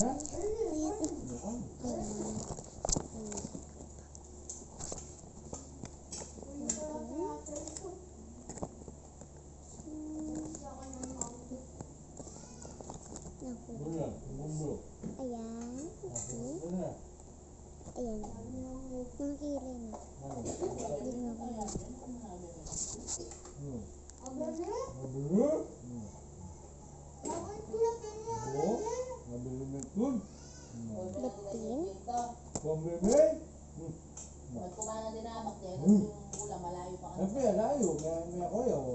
Ayan. Yung kilay na. Hindi nga ko na. Magkumana din na amak din. Yung ulam, malayo pa ka. Malayo. May ako yun.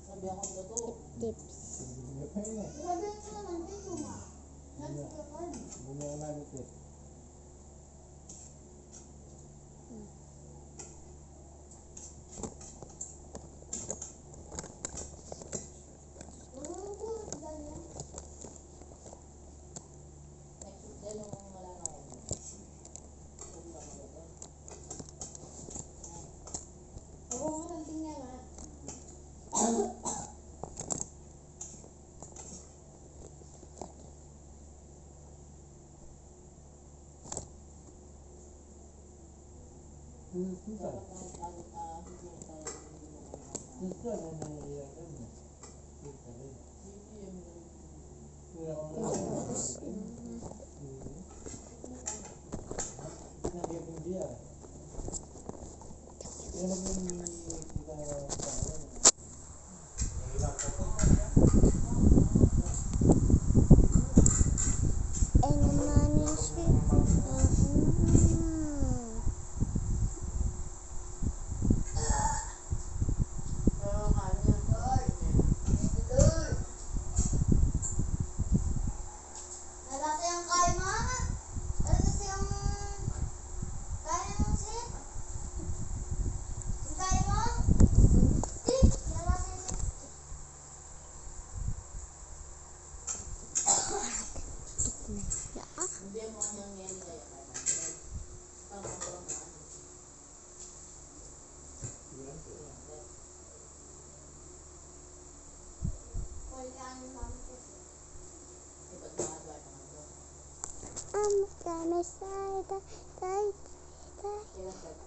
Sabi ako dito. Tips.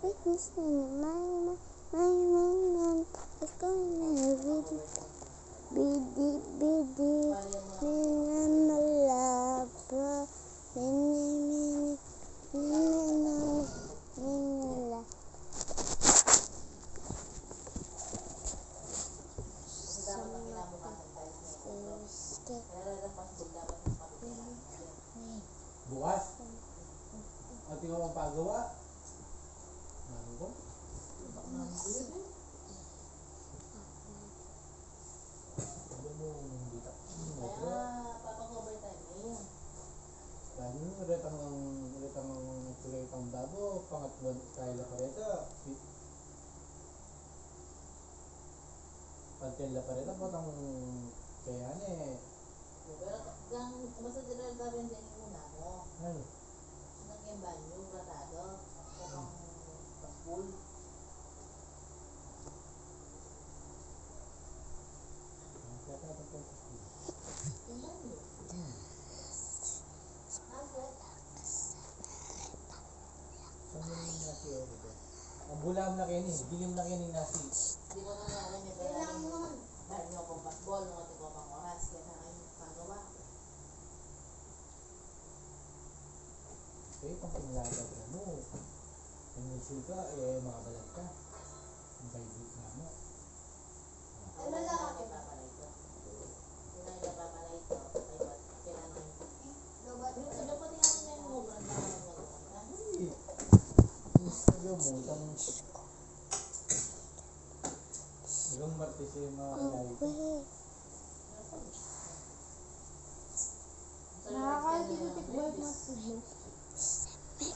Witnessing my man is going to bidi minanalaba minanala. Bukas? At ikaw magpagawa? Nanggo? Ulit ang kulay pang dabo, pangatluan kaya la pareta. Pantel la pareta, potang kaya Pero basta dinala ka rin din yung una mo. ano? Yung banyo, platado, o pang paspul. Yung banyo. Ang bulam na kayo dilim na kayo nasi. Hindi mo na alam yung pera. Dahil nyo akong pasbol, nung ating ko pang oras, kaya na kayo pagawa. Okay, pang pinalagay ka mo. Ang usul ka, makabalag ka. Ang baybit na mo. Ano lang ako papalay ito? Kung na papalay ito, kailangan. Sabi po tingnan nyo yung mobran na magagawa ka. Sabi mo, ilang martes yung mga kalay. Nakakalit yung tikbal mo.